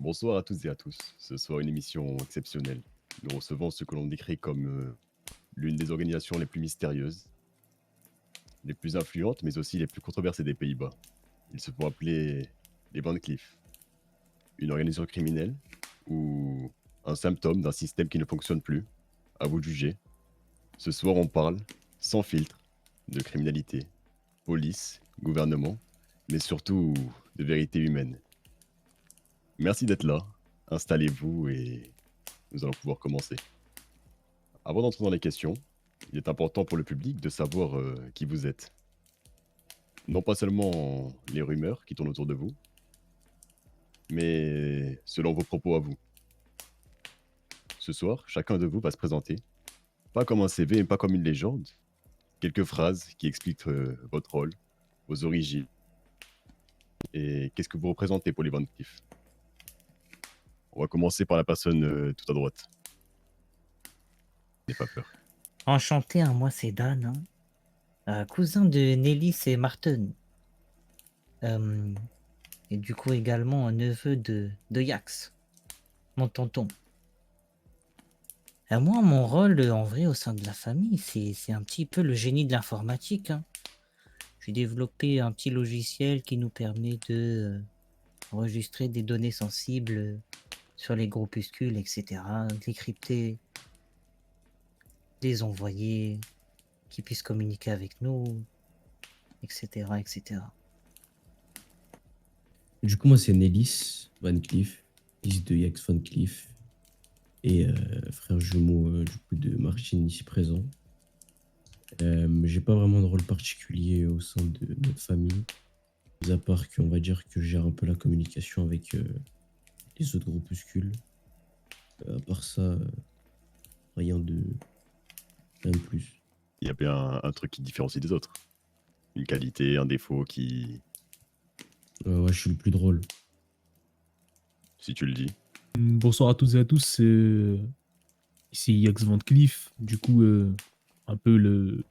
Bonsoir à toutes et à tous. Ce soir, une émission exceptionnelle. Nous recevons ce que l'on décrit comme l'une des organisations les plus mystérieuses, les plus influentes, mais aussi les plus controversées des Pays-Bas. Ils se font appeler les Van Cleef, une organisation criminelle ou un symptôme d'un système qui ne fonctionne plus. À vous de juger. Ce soir, on parle, sans filtre, de criminalité, police, gouvernement, mais surtout de vérité humaine. Merci d'être là. Installez-vous et nous allons pouvoir commencer. Avant d'entrer dans les questions, il est important pour le public de savoir qui vous êtes. Non pas seulement les rumeurs qui tournent autour de vous, mais selon vos propos à vous. Ce soir, chacun de vous va se présenter, pas comme un CV et pas comme une légende. Quelques phrases qui expliquent votre rôle, vos origines et qu'est-ce que vous représentez pour les Van Cleef. On va commencer par la personne tout à droite. N'aie pas peur. Enchanté, hein, moi c'est Dan, hein. Cousin de Nelly et Martin. Et du coup également un neveu de Yax, mon tonton. Moi, mon rôle en vrai au sein de la famille, c'est un petit peu le génie de l'informatique, hein. J'ai développé un petit logiciel qui nous permet de enregistrer des données sensibles sur les groupuscules, etc. De les crypter, les envoyer, qu'ils puissent communiquer avec nous, etc. etc. Du coup, moi, c'est Nellis Van Cleef, fils de Jax Van Cleef et frère jumeau du coup de Martin ici présent. J'ai pas vraiment de rôle particulier au sein de notre famille, mis à part qu'on va dire que je gère un peu la communication avec les autres groupuscules. À part ça, rien de, rien de plus. Il y a bien un truc qui différencie des autres. Une qualité, un défaut qui, Ouais, je suis le plus drôle. si tu le dis, Bonsoir à toutes et à tous, c'est ici Yax Van Cleef, du coup un peu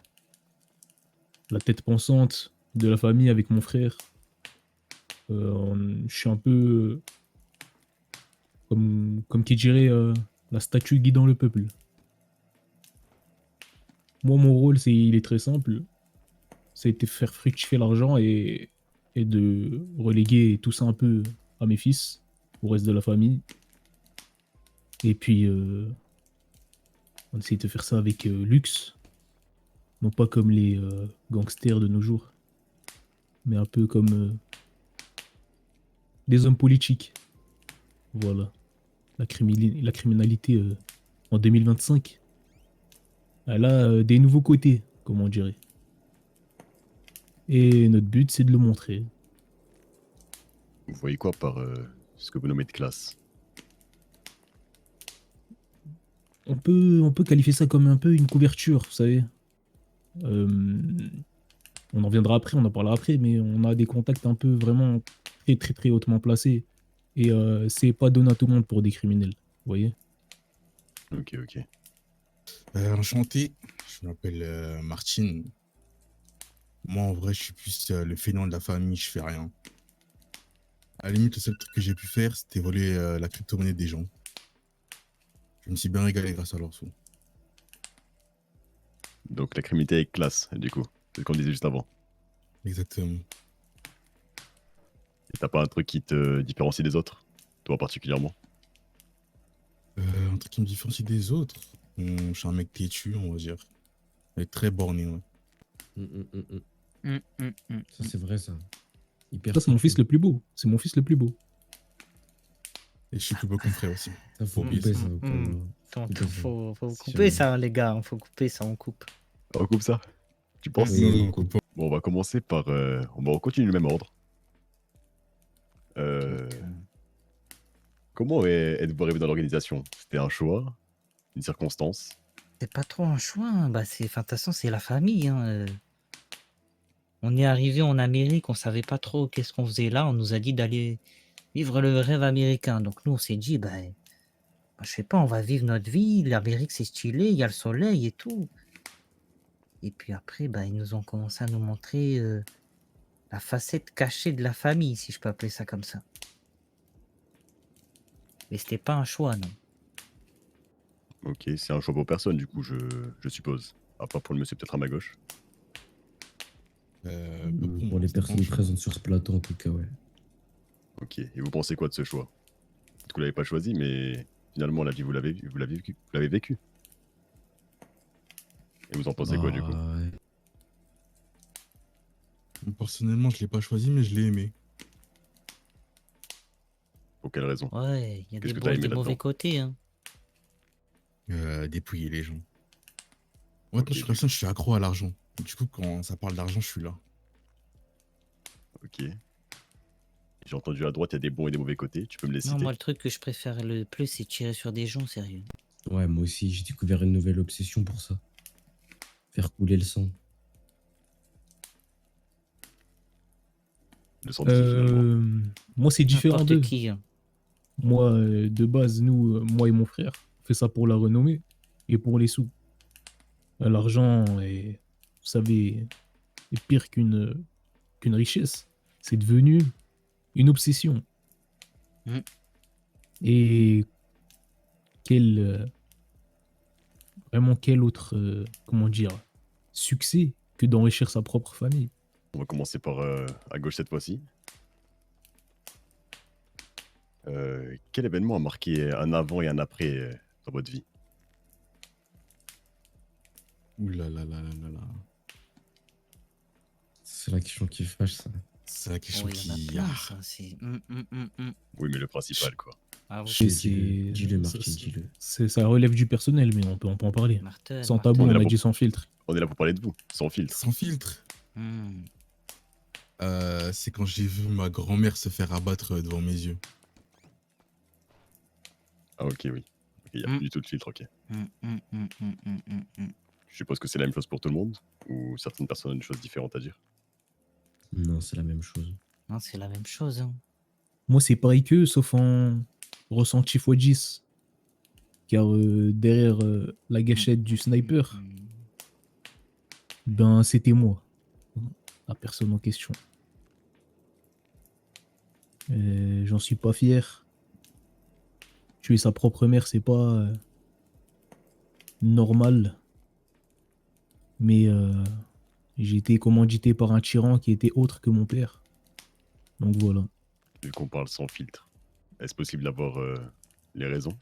la tête pensante de la famille avec mon frère. Je suis un peu comme qui dirait la statue guidant le peuple. Moi mon rôle il est très simple, c'est de faire fructifier l'argent et de reléguer tout ça un peu à mes fils, au reste de la famille. Et puis on essaye de faire ça avec luxe. Non pas comme les gangsters de nos jours, mais un peu comme des hommes politiques. Voilà. La criminalité en 2025, elle a des nouveaux côtés, comme on dirait. Et notre but, c'est de le montrer. vous voyez quoi par ce que vous nommez de classe? On peut qualifier ça comme un peu une couverture, vous savez. Euh, on en viendra après, on en parlera après, mais on a des contacts un peu vraiment très très très hautement placés. Et c'est pas donné à tout le monde pour des criminels, vous voyez. Ok, ok. Enchanté, je m'appelle Martine. Moi, en vrai, je suis plus le fainéant de la famille, je fais rien. À la limite, le seul truc que j'ai pu faire, c'était voler la crypto-monnaie des gens. Je me suis bien régalé grâce à leurs sous. Donc la criminalité est classe, du coup. C'est ce qu'on disait juste avant. Exactement. Et t'as pas un truc qui te différencie des autres? Toi particulièrement? Un truc qui me différencie des autres. Je suis un mec têtu, on va dire. Et très borné, ouais. Ça, c'est vrai, ça. Hyper Ça, c'est mon têtu. fils le plus beau. C'est mon fils le plus beau. Et je suis plus beau que mon frère aussi. Ça, faut oublier couper ça. ça. Faut Si couper jamais. ça, hein, les gars. Faut couper ça, on coupe. On recoupe ça? Tu penses? Oui, Non, oui, non, coupe. coupe Bon, on va commencer par... on continue le même ordre. Comment êtes-vous arrivé dans l'organisation? C'était un choix? Une circonstance? C'est pas trop un choix, hein. Bah, de toute façon, c'est la famille, hein. On est arrivé en Amérique, on savait pas trop qu'est-ce qu'on faisait là. On nous a dit d'aller vivre le rêve américain. Donc nous, on s'est dit, je sais pas, on va vivre notre vie. L'Amérique, c'est stylé, il y a le soleil et tout. Et puis après, ils nous ont commencé à nous montrer la facette cachée de la famille, si je peux appeler ça comme ça. Mais c'était pas un choix, non. Ok, c'est un choix pour personne, du coup, je suppose. À part pour le monsieur peut-être à ma gauche. Pour Pour moi, les c'était pas un personnes choix. présentes sur ce plateau, en tout cas, ouais. Ok, et vous pensez quoi de ce choix? Peut-être que vous l'avez pas choisi, mais finalement, la vie, vous l'avez vécu. Et vous en pensez quoi, du coup? Bah, ouais. Personnellement, je l'ai pas choisi, mais je l'ai aimé. Pour quelle raison? Ouais, il y a Qu'est-ce des que t'as bons et aimé des mauvais là-dedans? côtés, hein. Dépouiller les gens. En fait, moi, Ok, je suis quelqu'un, je suis accro à l'argent. Du coup, quand ça parle d'argent, je suis là. ok. J'ai entendu à droite, il y a des bons et des mauvais côtés. Tu peux me les Non, citer? moi, le truc que je préfère le plus, c'est tirer sur des gens, sérieux. Ouais, moi aussi, j'ai découvert une nouvelle obsession pour ça. Faire couler le sang. Le sang de qui, finalement? Moi, c'est différent N'importe d'eux. qui, hein. Moi, de base, nous, moi et mon frère, on fait ça pour la renommée et pour les sous. L'argent est, vous savez, est pire qu'une richesse. C'est devenu une obsession. Mm. Et quel, vraiment quel autre, comment dire, succès que d'enrichir sa propre famille. On va commencer par à gauche cette fois-ci. Quel événement a marqué un avant et un après dans votre vie? Ouh là là là là là là. C'est la question qui fâche, ça. C'est la question Oh, il y en a qui. plein, Ah. ça. C'est... Oui, mais le principal, quoi. Ah oui, Dis-le, C'est, dis-le, ça, Martin, dis-le. ça relève du personnel, mais on peut en parler. Martel, Sans tabou, On est on là a pour, dit sans filtre. on est là pour parler de vous, sans filtre. Sans filtre. Hmm. C'est quand j'ai vu ma grand-mère se faire abattre devant mes yeux. Ah, ok, oui. Il n'y a Mm. plus du tout de filtre, ok. Mm. Je suppose que c'est la même chose pour tout le monde, ou certaines personnes ont une chose différente à dire. Non, c'est la même chose. Non, c'est la même chose, hein. Moi, c'est pareil qu'eux, sauf en ressenti x10. Car derrière la gâchette du sniper, ben c'était moi, la personne en question. J'en suis pas fier. Tuer sa propre mère, c'est pas normal. Mais j'ai été commandité par un tyran qui était autre que mon père. Donc voilà. Vu qu'on parle sans filtre, est-ce possible d'avoir les raisons?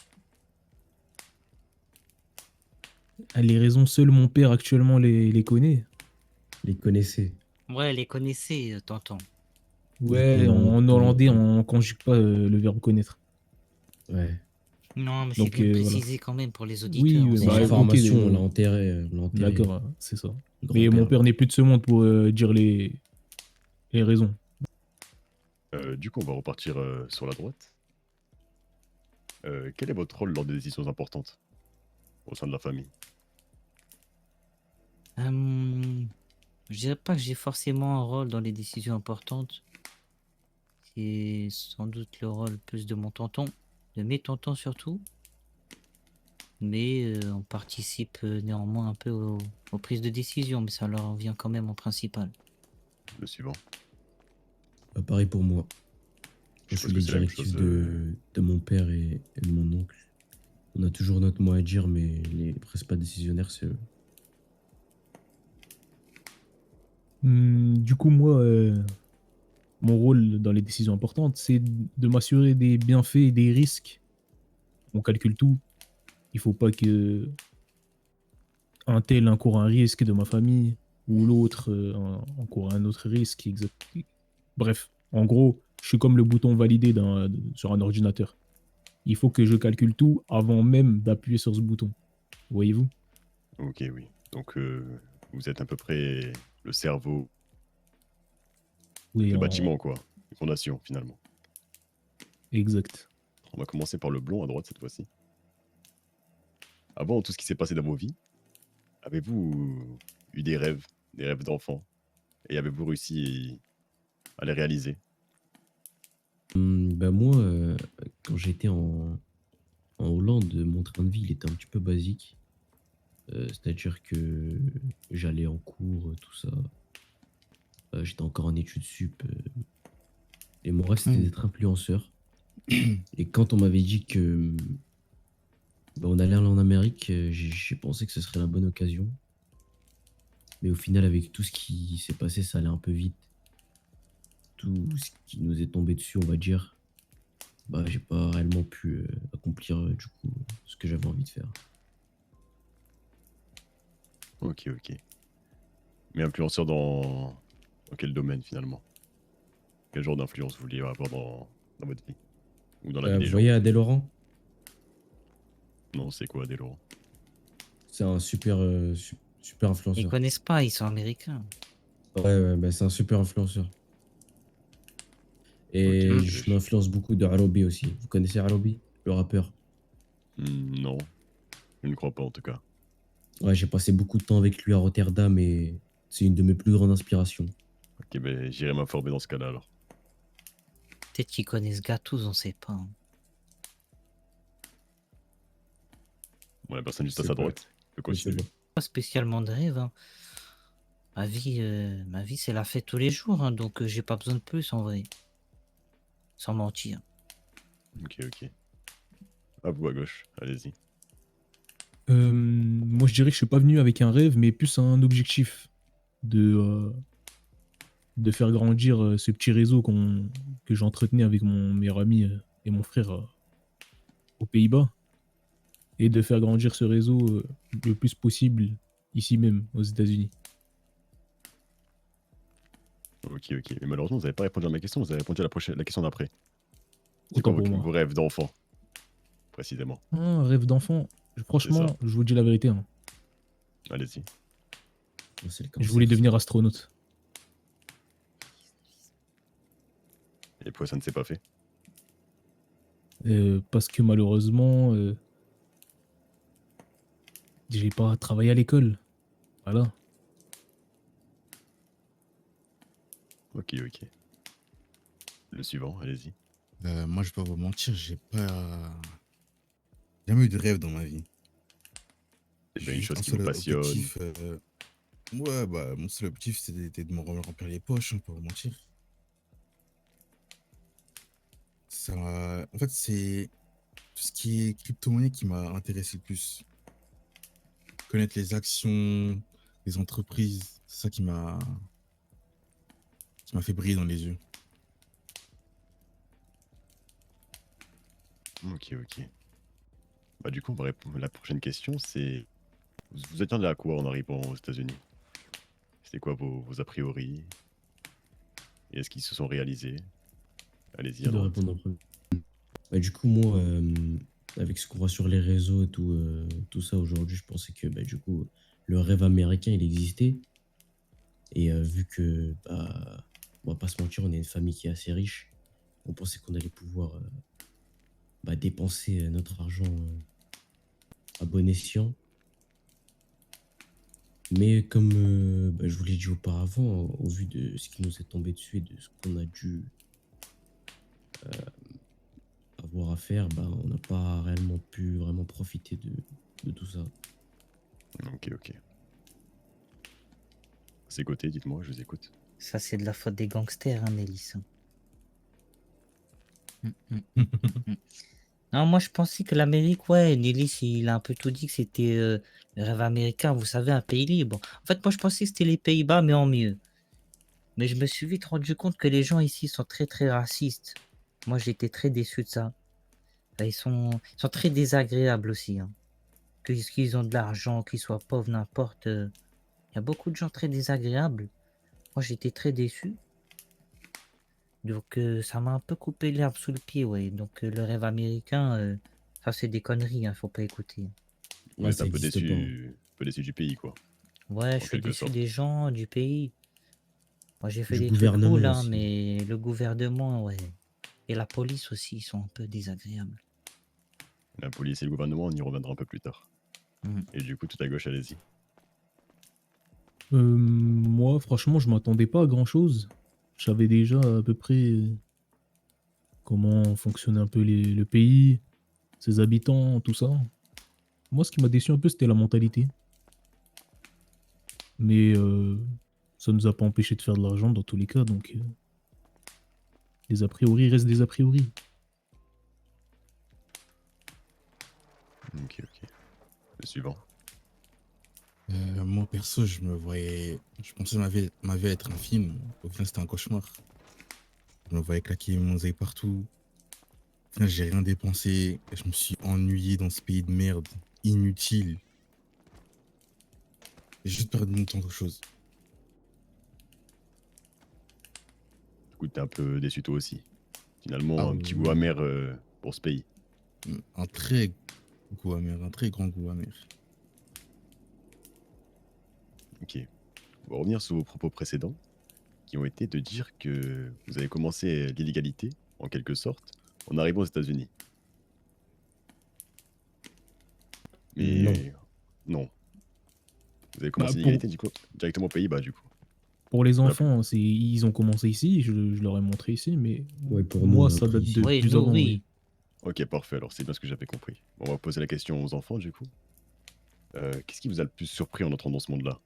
Les raisons, seul mon père actuellement les connaît. Les connaissez. Ouais, les connaissez, tonton. Ouais, en hollandais, on conjugue pas le verbe connaître. Ouais. Non, mais c'est Donc, bien de voilà. préciser quand même pour les auditeurs. Oui, on sait Par jamais. ok, information, on l'a enterré. D'accord, c'est ça. Le Mais grand-père. mon père n'est plus de ce monde pour dire les raisons. Du coup, on va repartir sur la droite. Quel est votre rôle lors des décisions importantes au sein de la famille? Je dirais pas que j'ai forcément un rôle dans les décisions importantes. C'est sans doute le rôle plus de mon tonton, de mes tontons surtout. Mais on participe néanmoins un peu aux prises de décision, mais ça leur revient quand même en principal. Le suivant. Pareil pour moi. Je Je suis suppose que les c'est la même directives chose. de mon père et de mon oncle. On a toujours notre mot à dire, mais les principaux décisionnaires, c'est eux. Du coup, moi, mon rôle dans les décisions importantes, c'est de m'assurer des bienfaits et des risques. On calcule tout. Il faut pas que un tel encourt un risque de ma famille ou l'autre encourt un autre risque. Bref, en gros, je suis comme le bouton validé sur un ordinateur. Il faut que je calcule tout avant même d'appuyer sur ce bouton. Voyez-vous? Ok, oui. Donc, vous êtes à peu près le cerveau, Oui, le bâtiment, quoi. Les fondations, finalement. exact. On va commencer par le blond à droite cette fois-ci. Avant tout ce qui s'est passé dans vos vies, avez-vous eu des rêves d'enfant? Et avez-vous réussi à les réaliser? Bah moi, quand j'étais en Hollande, mon train de vie, il était un petit peu basique. C'est-à-dire que j'allais en cours, tout ça. J'étais encore en études sup. Et mon rêve, c'était d'être influenceur. Et quand on m'avait dit que on allait aller en Amérique, j'ai pensé que ce serait la bonne occasion. Mais au final, avec tout ce qui s'est passé, ça allait un peu vite. Tout ce qui nous est tombé dessus, on va dire, bah, j'ai pas réellement pu accomplir du coup ce que j'avais envie de faire. Ok, ok. Mais influenceur dans quel domaine finalement? Quel genre d'influence vous vouliez avoir dans votre vie? Ou dans la vie Vous des gens? voyez Adèle Laurent? Non, c'est quoi des Laurent? C'est un super, super Ils influenceur. connaissent pas, ils sont américains. Ouais, bah, c'est un super influenceur. Ok, Et ok. je m'influence beaucoup de Arobi aussi. Vous connaissez Arobi, le rappeur? Non, je ne crois pas en tout cas. Ouais, j'ai passé beaucoup de temps avec lui à Rotterdam et c'est une de mes plus grandes inspirations. Ok, ben j'irai m'informer dans ce cas-là alors. Peut-être qu'ils connaissent Gattuso, on sait pas, hein. Bon, la personne juste à C'est sa pas, droite peut je sais continuer. pas. Pas spécialement de rêve, hein. Ma vie, c'est la fête tous les jours, hein, donc j'ai pas besoin de plus en vrai. Sans mentir. Ok, ok. À vous à gauche, allez-y. Moi, je dirais que je suis pas venu avec un rêve, mais plus un objectif de faire grandir ce petit réseau que j'entretenais avec mon meilleur ami et mon frère aux Pays-Bas, et de faire grandir ce réseau le plus possible ici même, aux États-Unis. Ok, ok. Mais malheureusement, vous n'avez pas répondu à ma question, vous avez répondu à la question d'après. C'est quoi Autant pour vos moi. rêves d'enfant, précisément? Un rêve d'enfant, C'est ça. franchement, je vous dis la vérité, hein, Allez-y. Moi, c'est le je voulais cancer, ça. devenir astronaute. Et pourquoi ça ne s'est pas fait? Parce que malheureusement, j'ai pas travaillé à l'école. Voilà. Ok, ok. Le suivant, allez-y. Moi, je vais pas vous mentir, j'ai pas jamais eu de rêve dans ma vie. C'est bien J'ai une juste chose un qui vous seul passionne. objectif. Ouais, bah, mon seul objectif, c'était de me remplir les poches, hein, pas vous mentir. En fait, c'est tout ce qui est crypto-monnaie qui m'a intéressé le plus. Connaître les actions, les entreprises, c'est ça qui m'a fait briller dans les yeux. Ok, ok. Bah du coup, on va répondre. La prochaine question, c'est... Vous attendiez à quoi en arrivant aux États-Unis? C'était quoi vos a priori? Et est-ce qu'ils se sont réalisés? Allez-y Qui à doit droite. répondre en premier? Bah, du coup, moi, avec ce qu'on voit sur les réseaux et tout ça aujourd'hui, je pensais que bah, du coup, le rêve américain, il existait. Et vu que, bah, on va pas se mentir, on est une famille qui est assez riche, on pensait qu'on allait pouvoir bah, dépenser notre argent à bon escient. Mais comme bah, je vous l'ai dit auparavant, au vu de ce qui nous est tombé dessus et de ce qu'on a dû avoir à faire, bah, on n'a pas réellement pu vraiment profiter de tout ça. Ok, ok. C'est côté, dites-moi, je vous écoute. Ça, c'est de la faute des gangsters, hein, Nélis, hein. Non, moi, je pensais que l'Amérique, ouais, Nélis, il a un peu tout dit que c'était le rêve américain, vous savez, un pays libre. En fait, moi, je pensais que c'était les Pays-Bas, mais en mieux. Mais je me suis vite rendu compte que les gens ici sont très, très racistes. Moi, j'étais très déçu de ça. Ils sont très désagréables aussi, hein. Qu'ils ont de l'argent, qu'ils soient pauvres, n'importe. Il y a beaucoup de gens très désagréables. Moi, j'étais très déçu. Donc, ça m'a un peu coupé l'herbe sous le pied, ouais. Donc, le rêve américain, ça, c'est des conneries, hein, faut pas écouter. Vous Ouais, êtes ça n'existe pas, hein. un peu déçu du pays, quoi, Ouais, je en suis quelque déçu sorte. des gens, du pays. Moi, j'ai fait Du des trucs cool, gouvernement hein, aussi. mais le gouvernement, ouais. Et la police aussi, ils sont un peu désagréables. La police et le gouvernement, on y reviendra un peu plus tard. Mm. Et du coup, tout à gauche, allez-y. Moi, franchement, je m'attendais pas à grand-chose. Je savais déjà à peu près comment fonctionnait un peu le pays, ses habitants, tout ça. Moi, ce qui m'a déçu un peu, c'était la mentalité. Mais ça nous a pas empêché de faire de l'argent dans tous les cas, donc les a priori restent des a priori. Ok, ok. Le suivant. Moi, perso, je pensais ma vie être un film. Au final, c'était un cauchemar. Je me voyais claquer mon oseille partout. Au final, j'ai rien dépensé. Je me suis ennuyé dans ce pays de merde. Inutile. J'ai juste perdu mon temps d'autre chose. Du coup, t'es un peu déçu toi aussi. Ah Finalement, un petit goût oui, amer pour ce pays. un très goût amer, un très grand goût amer. Ok. On va revenir sur vos propos précédents, qui ont été de dire que vous avez commencé l'illégalité, en quelque sorte, en arrivant aux États-Unis. Non. Mais non. Vous avez Bah, commencé l'illégalité du coup, directement aux Pays-Bas, du coup. pour les Voilà. enfants, ils ont commencé ici, je leur ai montré ici, mais Ouais, pour nous, moi, on a ça appris date de ici. Oui, plus nous, avant, oui. oui. Ok, parfait. Alors, c'est bien ce que j'avais compris. Bon, on va poser la question aux enfants, du coup. Qu'est-ce qui vous a le plus surpris en entrant dans ce monde-là?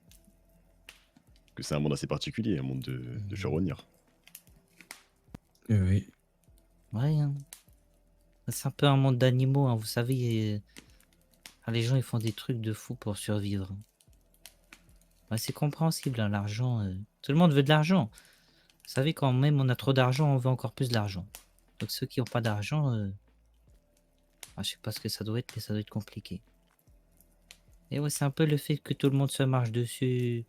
Que c'est un monde assez particulier, un monde de charognards. Ouais. Ouais, hein. C'est un peu un monde d'animaux, hein. Vous savez, les gens, ils font des trucs de fou pour survivre. Ouais, c'est compréhensible, hein, l'argent. Tout le monde veut de l'argent. Vous savez, quand même on a trop d'argent, on veut encore plus d'argent. Donc ceux qui n'ont pas d'argent, je sais pas ce que ça doit être, mais ça doit être compliqué. Et ouais, c'est un peu le fait que tout le monde se marche dessus.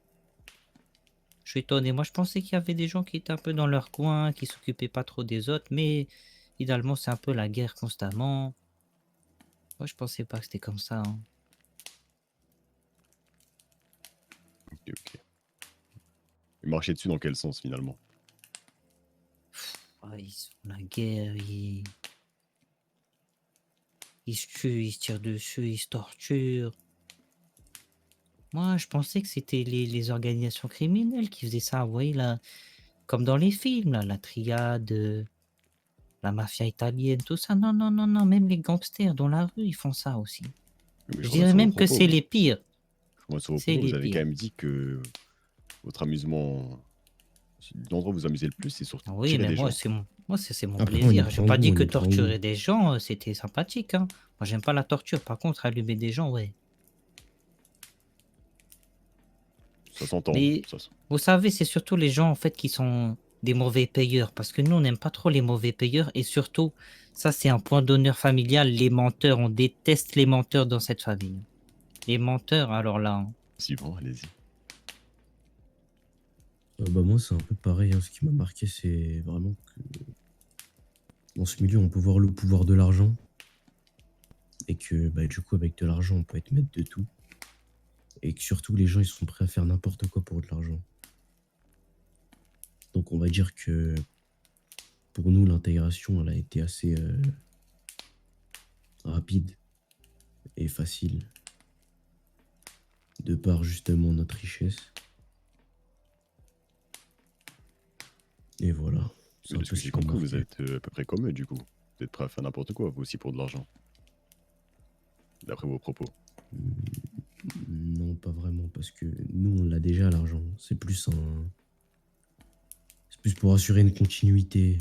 Je suis étonné. Moi, je pensais qu'il y avait des gens qui étaient un peu dans leur coin, qui s'occupaient pas trop des autres, mais finalement, c'est un peu la guerre constamment. Moi, je pensais pas que c'était comme ça, hein. Ok, ok. Et marcher dessus dans quel sens, finalement? Ouais, ils se font la guerre, ils se tuent, ils se tirent dessus, ils se torturent. Moi, je pensais que c'était les organisations criminelles qui faisaient ça, vous voyez, là, comme dans les films, là, la triade, la mafia italienne, tout ça. Non, non, non, non, même les gangsters dans la rue, ils font ça aussi. Mais Je je reviens dirais sur vos même que propos. c'est les pires. Je reviens sur vos C'est propos. les Vous avez quand pires. même dit que votre amusement, l'endroit où vous vous amusez le plus, c'est sur Oui, tirer mais des moi, gens. c'est mon Après, on y plaisir. J'ai prend pas goût, dit on que y prend goût. torturer des gens, c'était sympathique, hein. Moi, j'aime pas la torture. Par contre, allumer des gens, ouais. Ça s'entend. Mais vous savez, c'est surtout les gens en fait qui sont des mauvais payeurs parce que nous, on n'aime pas trop les mauvais payeurs et surtout, ça c'est un point d'honneur familial, les menteurs, on déteste les menteurs dans cette famille. Les menteurs, alors là, hein. Suivant, allez-y. Bah moi, c'est un peu pareil, hein. Ce qui m'a marqué, c'est vraiment que dans ce milieu, on peut voir le pouvoir de l'argent et que bah, du coup, avec de l'argent, on peut être maître de tout et que surtout, les gens, ils sont prêts à faire n'importe quoi pour de l'argent. Donc, on va dire que pour nous, l'intégration, elle a été assez rapide et facile de par justement notre richesse. Et voilà, c'est Mais un de ce peu que ce j'ai qui m'a compris, vous marqué. êtes à peu près comme eux, du coup. Vous êtes prêt à faire n'importe quoi, vous aussi, pour de l'argent. D'après vos propos. Non, pas vraiment, parce que nous, on l'a déjà, l'argent. C'est plus pour assurer une continuité.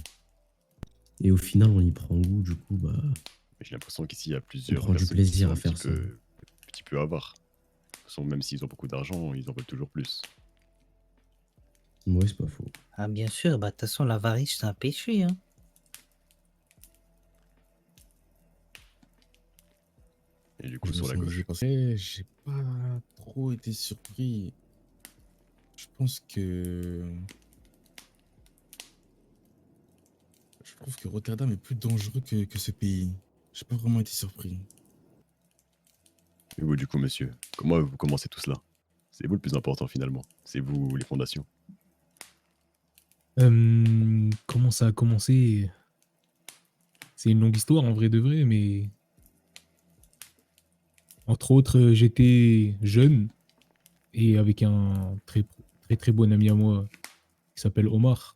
Et au final, on y prend goût, du coup, bah, Mais j'ai l'impression qu'ici, il y a on plusieurs prend du personnes qui plaisir sont à faire ça. un petit peu avares. De toute façon, même s'ils ont beaucoup d'argent, ils en veulent toujours plus. Ouais, c'est pas faux. Ah bien sûr, bah de toute façon, l'avarice, c'est un péché, hein. Et du Je coup, me sur la sens visé gauche. parce que j'ai pas trop été surpris. Je pense que. Je trouve que Rotterdam est plus dangereux que ce pays. J'ai pas vraiment été surpris. Et vous, du coup, monsieur, comment vous commencez tout cela? C'est vous le plus important, finalement. C'est vous, les fondations. Comment ça a commencé? C'est une longue histoire en vrai de vrai, mais entre autres, j'étais jeune et avec un très très très bon ami à moi qui s'appelle Omar,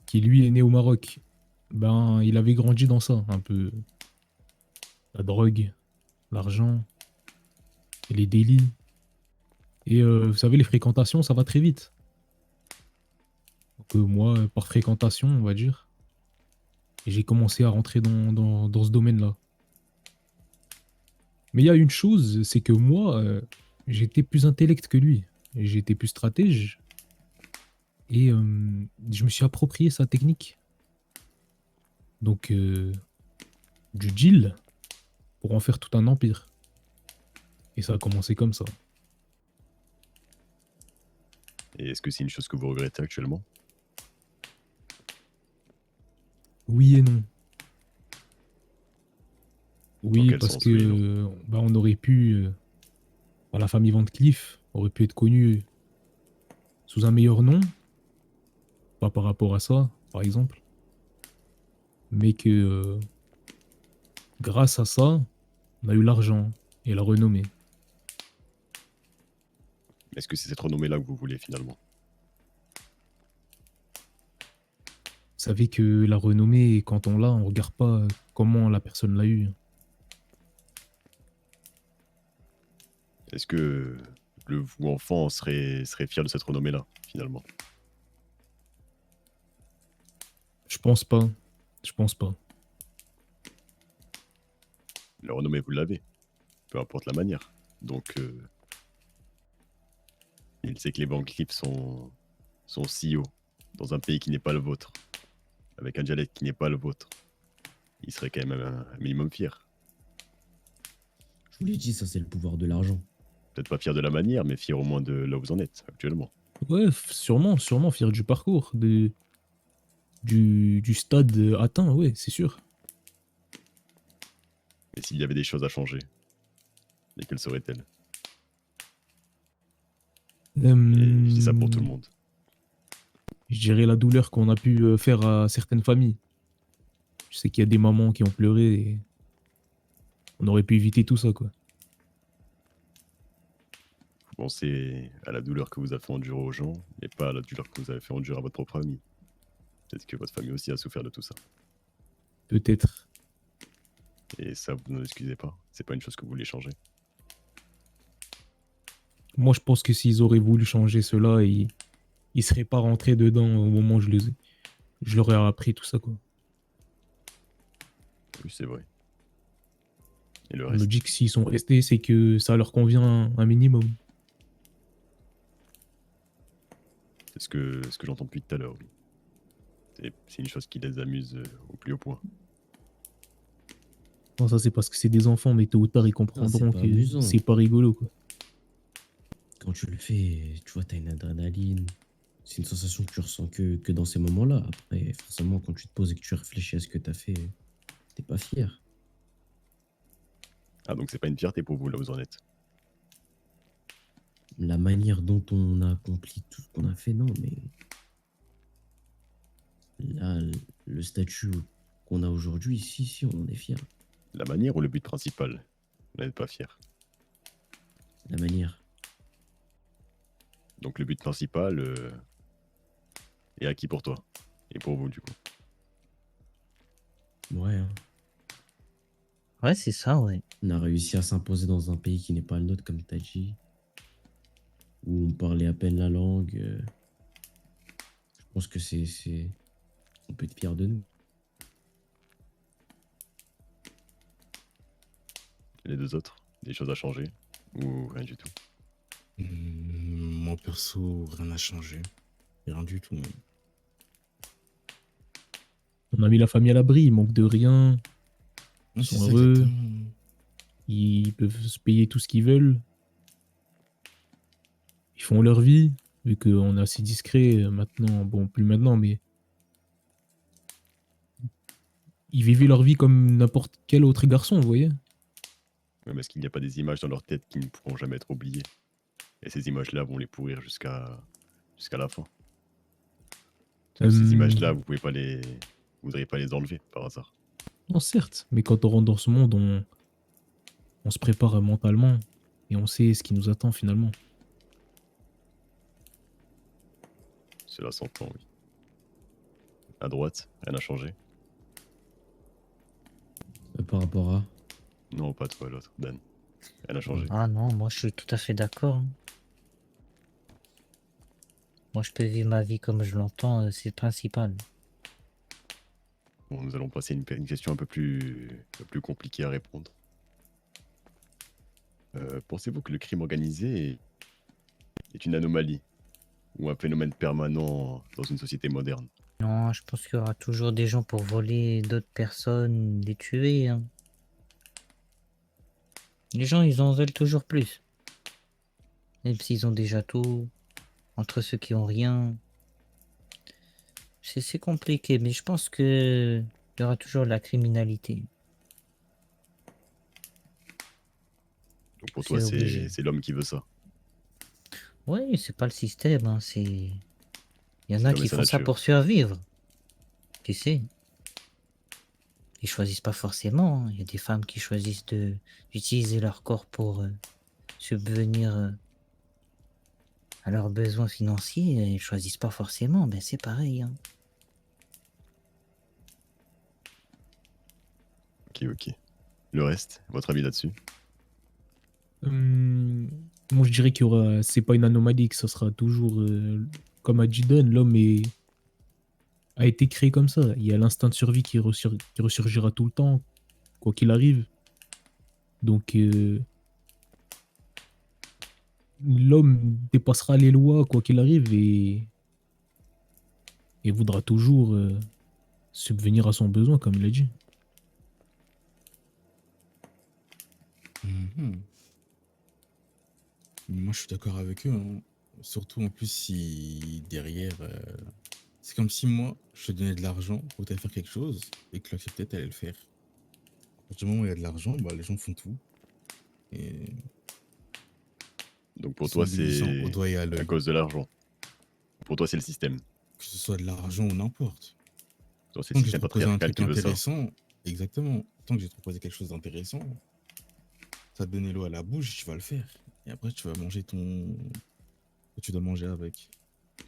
qui lui est né au Maroc. Ben, il avait grandi dans ça, un peu la drogue, l'argent, et les délits. Et vous savez, les fréquentations, ça va très vite. Donc moi, par fréquentation, on va dire, j'ai commencé à rentrer dans ce domaine-là. Mais il y a une chose, c'est que moi, j'étais plus intellect que lui. J'étais plus stratège. Et je me suis approprié sa technique. Donc, du deal pour en faire tout un empire. Et ça a commencé comme ça. Et est-ce que c'est une chose que vous regrettez actuellement? Oui et non. Dans Oui, quel parce sens, oui et non? que bah, on aurait pu. La famille Van Cleef aurait pu être connue sous un meilleur nom. Pas par rapport à ça, par exemple. Mais que grâce à ça, on a eu l'argent et la renommée. Est-ce que c'est cette renommée-là que vous voulez finalement? Vous savez que la renommée, quand on l'a, on regarde pas comment la personne l'a eu. Est-ce que le vous enfant serait fier de cette renommée-là, finalement? Je pense pas. Je pense pas. La renommée, vous l'avez, peu importe la manière. Donc, il sait que les Van Cleef sont CEO dans un pays qui n'est pas le vôtre, avec un dialecte qui n'est pas le vôtre. Il serait quand même un minimum fier. Je vous l'ai dit, ça c'est le pouvoir de l'argent. Peut-être pas fier de la manière, mais fier au moins de là où vous en êtes actuellement. Ouais, sûrement, sûrement fier du parcours, du stade atteint, ouais, c'est sûr. Et s'il y avait des choses à changer, lesquelles seraient-elles? Et je dis ça pour tout le monde. Je dirais la douleur qu'on a pu faire à certaines familles. Je sais qu'il y a des mamans qui ont pleuré et on aurait pu éviter tout ça, quoi. Vous pensez à la douleur que vous avez fait endurer aux gens, mais pas à la douleur que vous avez fait endurer à votre propre famille. Peut-être que votre famille aussi a souffert de tout ça. Peut-être. Et ça, vous n'en excusez pas. C'est pas une chose que vous voulez changer. Moi, je pense que s'ils auraient voulu changer cela, ils seraient pas rentrés dedans au moment où je leur ai appris tout ça, quoi. Oui, c'est vrai. Et le Je me reste, dis que s'ils sont restés, c'est que ça leur convient un minimum. c'est ce que j'entends depuis tout à l'heure, oui. C'est une chose qui les amuse au plus haut point. Bon, ça, c'est parce que c'est des enfants, mais tôt ou tard, ils c'est comprendront pas que amusant. c'est pas rigolo, quoi. Quand tu le fais, tu vois, t'as une adrénaline. C'est une sensation que tu ressens que dans ces moments-là. Après, forcément, quand tu te poses et que tu réfléchis à ce que t'as fait, t'es pas fier. Ah, donc c'est pas une fierté pour vous, là où vous en êtes. La manière dont on a accompli tout ce qu'on a fait, non, mais là, le statut qu'on a aujourd'hui, si, on en est fier. La manière ou le but principal? Vous n'êtes pas fier. La manière. Donc le but principal est acquis pour toi. Et pour vous, du coup. Ouais, hein. Ouais, c'est ça, ouais. On a réussi à s'imposer dans un pays qui n'est pas le nôtre, comme t'as dit, où on parlait à peine la langue. Je pense que on peut être fier de nous. Les deux autres, des choses à changer? Ou rien du tout? Moi, perso, rien n'a changé. Rien du tout. On a mis la famille à l'abri, ils manquent de rien, Ouais, ils c'est sont ça, heureux, exactement. ils peuvent se payer tout ce qu'ils veulent, ils font leur vie, vu qu'on est assez discret maintenant, bon, plus maintenant, mais ils vivaient leur vie comme n'importe quel autre garçon, vous voyez? Ouais, mais est-ce qu'il n'y a pas des images dans leur tête qui ne pourront jamais être oubliées? Et ces images-là vont les pourrir jusqu'à la fin. Parce que ces images-là, vous voudriez pas les enlever par hasard. Non, certes, mais quand on rentre dans ce monde, on se prépare mentalement et on sait ce qui nous attend finalement. Cela s'entend, oui. À droite, rien n'a changé. Par rapport à. Non, pas toi, l'autre, Dan. Rien n'a changé. Ah non, moi je suis tout à fait d'accord, hein. Moi je peux vivre ma vie comme je l'entends, c'est le principal. Bon, nous allons passer à une question un peu plus compliquée à répondre. Pensez-vous que le crime organisé est une anomalie ou un phénomène permanent dans une société moderne? Non, je pense qu'il y aura toujours des gens pour voler d'autres personnes, les tuer, hein. Les gens, ils en veulent toujours plus. Même s'ils ont déjà tout, entre ceux qui ont rien. C'est compliqué, mais je pense que il y aura toujours de la criminalité. Donc pour toi, C'est obligé. c'est l'homme qui veut ça. Oui, c'est pas le système, hein, c'est... Il y en C'est a l'homme et qui sa font ça nature. pour survivre, tu sais. Ils choisissent pas forcément, hein. Il y a des femmes qui choisissent d'utiliser leur corps pour subvenir à leurs besoins financiers. Et ils choisissent pas forcément, ben c'est pareil, hein. Ok, ok. Le reste, votre avis là-dessus? Moi, je dirais qu'il y aura. C'est pas une anomalie, que ça sera toujours. Comme a dit Don, a été créé comme ça. Il y a l'instinct de survie qui ressurgira tout le temps, quoi qu'il arrive. Donc, l'homme dépassera les lois, quoi qu'il arrive, et voudra toujours subvenir à son besoin, comme il a dit. Mhm. Moi, je suis d'accord avec eux, hein. Surtout en plus si derrière, c'est comme si moi, je te donnais de l'argent pour t'aller faire quelque chose et que l'acceptais, t'allais le faire. À partir du moment où il y a de l'argent, bah, les gens font tout et Donc ils pour sont toi, obéissants au c'est doigt et à à l'œil. cause de l'argent. Pour toi, c'est le système. Que ce soit de l'argent ou n'importe. Pour toi, c'est le Tant que j'ai système proposé un patriarcal truc qui veut ça. intéressant, exactement. Tant que j'ai proposé quelque chose d'intéressant, ça te donne l'eau à la bouche, tu vas le faire. Et après, tu vas manger ton. Que tu dois manger avec.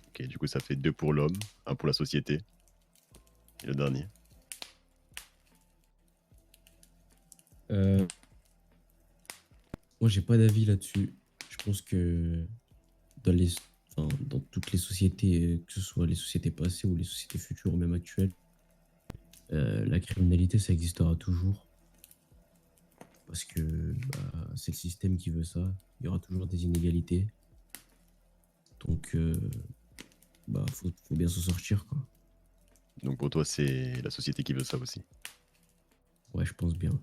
Ok, du coup, ça fait 2 pour l'homme, un pour la société. Et le dernier. Euh, Moi, j'ai pas d'avis là-dessus. Je pense que dans les, dans toutes les sociétés, que ce soit les sociétés passées ou les sociétés futures ou même actuelles, la criminalité, ça existera toujours. Parce que c'est le système qui veut ça. Il y aura toujours des inégalités. Donc, faut bien s'en sortir, quoi. Donc pour toi, c'est la société qui veut ça aussi. Ouais, je pense bien.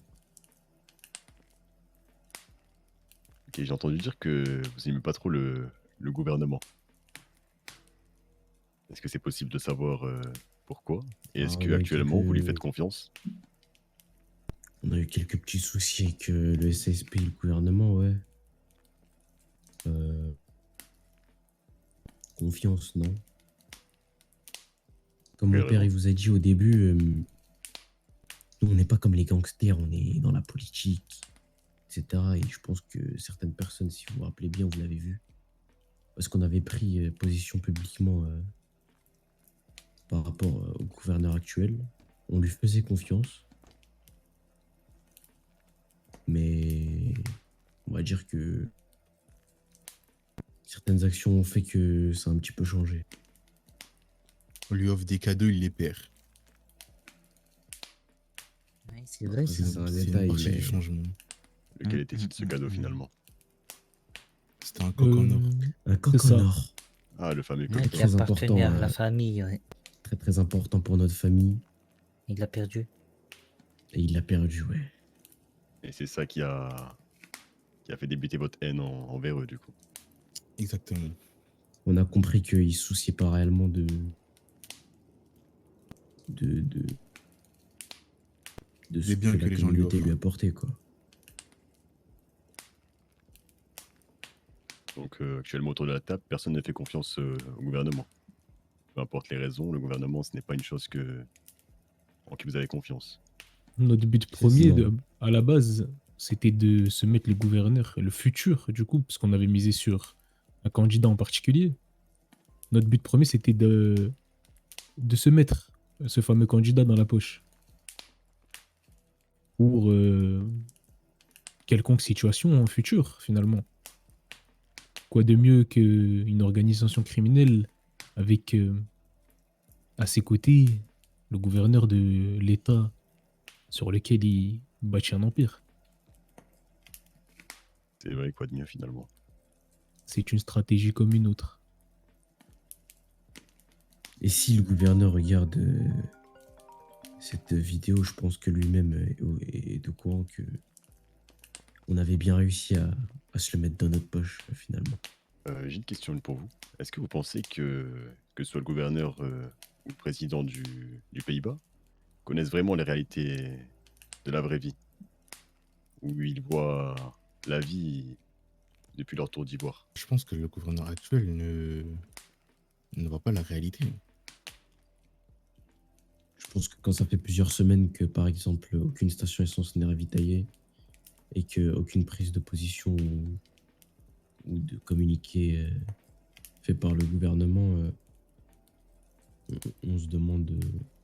Ok, j'ai entendu dire que vous aimez pas trop le gouvernement. Est-ce que c'est possible de savoir pourquoi? Et est-ce On a eu qu'actuellement, vous lui faites confiance? quelques petits soucis avec le SSP et le gouvernement, ouais. Euh, Confiance, non. Comme Quelle mon père raison? il vous a dit au début, nous on n'est pas comme les gangsters, on est dans la politique, etc. Et je pense que certaines personnes, si vous vous rappelez bien, vous l'avez vu, parce qu'on avait pris position publiquement par rapport au gouverneur actuel, on lui faisait confiance, mais on va dire que certaines actions ont fait que ça a un petit peu changé. On lui offre des cadeaux, il les perd. Ouais, c'est vrai, Ça, ça. c'est un C'est une détail, partie du mais changement. Lequel était-il ce cadeau Mm. finalement? C'était un coq en or. un C'est coq en ça. or, Ah, le fameux Ouais, coq qui d'or. très appartenait important, à la famille, ouais. très très important pour notre famille, Il l'a perdu. et il l'a perdu, ouais. Et c'est ça qui a fait débuter votre haine envers eux, du coup. Exactement. On a compris qu'il se souciait pas réellement de, de, de ce Des biens que que la les gens lui communauté lui offrent. apportait, quoi. Donc actuellement autour de la table, personne ne fait confiance au gouvernement. Peu importe les raisons, le gouvernement, ce n'est pas une chose en qui vous avez confiance. Notre but C'est premier, ça. à la base, c'était de se mettre le gouverneur, le futur, du coup, parce qu'on avait misé sur un candidat en particulier. Notre but premier, c'était de se mettre ce fameux candidat dans la poche pour quelconque situation future, finalement. Quoi de mieux qu'une organisation criminelle avec à ses côtés le gouverneur de l'État sur lequel il bâtit un empire. C'est vrai, quoi de mieux finalement. C'est une stratégie comme une autre. Et si le gouverneur regarde cette vidéo, je pense que lui-même est au courant que on avait bien réussi à se le mettre dans notre poche, finalement. J'ai une question pour vous. Est-ce que vous pensez que ce soit le gouverneur ou le président du Pays-Bas connaissent vraiment les réalités de la vraie vie, où ils voient la vie depuis leur tour d'ivoire? Je pense que le gouverneur actuel ne voit pas la réalité. Je pense que quand ça fait plusieurs semaines que, par exemple, aucune station essence n'est ravitaillée et qu'aucune prise de position ou de communiqué fait par le gouvernement, on se demande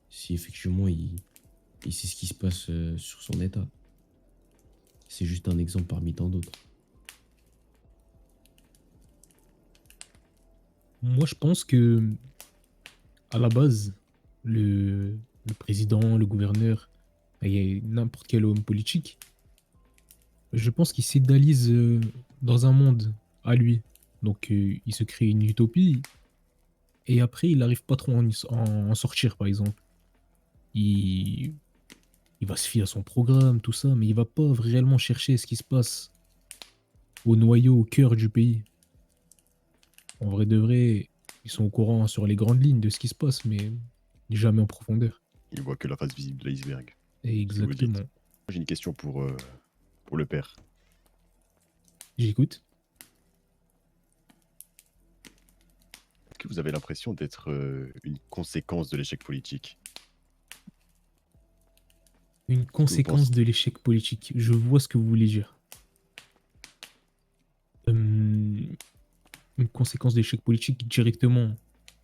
si effectivement il sait ce qui se passe sur son état. C'est juste un exemple parmi tant d'autres. Moi, je pense que, à la base, le président, le gouverneur, et n'importe quel homme politique, je pense qu'il s'idéalise dans un monde à lui. Donc, il se crée une utopie et après, il n'arrive pas trop à en sortir, par exemple. Il, il va se fier à son programme, tout ça, mais il va pas réellement chercher ce qui se passe au noyau, au cœur du pays. En vrai de vrai, ils sont au courant sur les grandes lignes de ce qui se passe, mais jamais en profondeur. Ils voient que la face visible de l'iceberg. Exactement. J'ai une question pour le père. J'écoute. Est-ce que vous avez l'impression d'être une conséquence de l'échec politique? Une conséquence de l'échec politique. Je vois ce que vous voulez dire. Une conséquence de l'échec politique directement,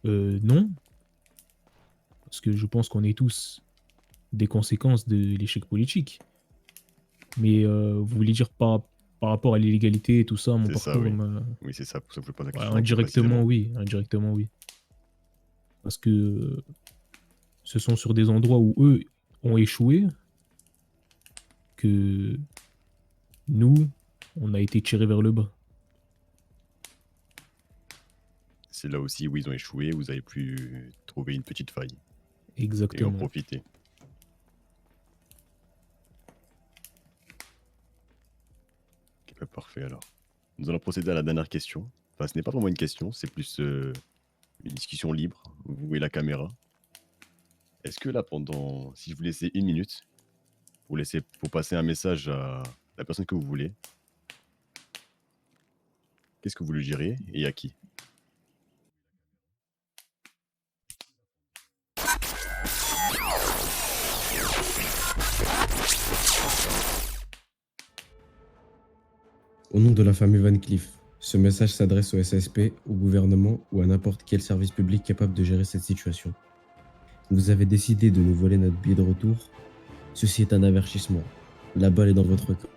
non. Parce que je pense qu'on est tous des conséquences de l'échec politique. Mais vous voulez dire par rapport à l'illégalité et tout ça, mon C'est ça, parcours oui. Oui, c'est ça, pour ça que je pose la ouais, question. un peu indirectement, précisément. oui. Indirectement, oui. Parce que ce sont sur des endroits où eux ont échoué que nous, on a été tirés vers le bas. C'est là aussi où ils ont échoué, vous avez pu trouver une petite faille et en Exactement. profiter. Ok, bah, parfait alors. Nous allons procéder à la dernière question. Enfin, ce n'est pas vraiment une question, c'est plus une discussion libre, vous et la caméra. Est-ce que là, si je vous laissais 1 minute, pour passer un message à la personne que vous voulez, qu'est-ce que vous lui direz et à qui? Au nom de la famille Van Cleef, ce message s'adresse au SSP, au gouvernement ou à n'importe quel service public capable de gérer cette situation. Vous avez décidé de nous voler notre billet de retour. Ceci est un avertissement. La balle est dans votre camp.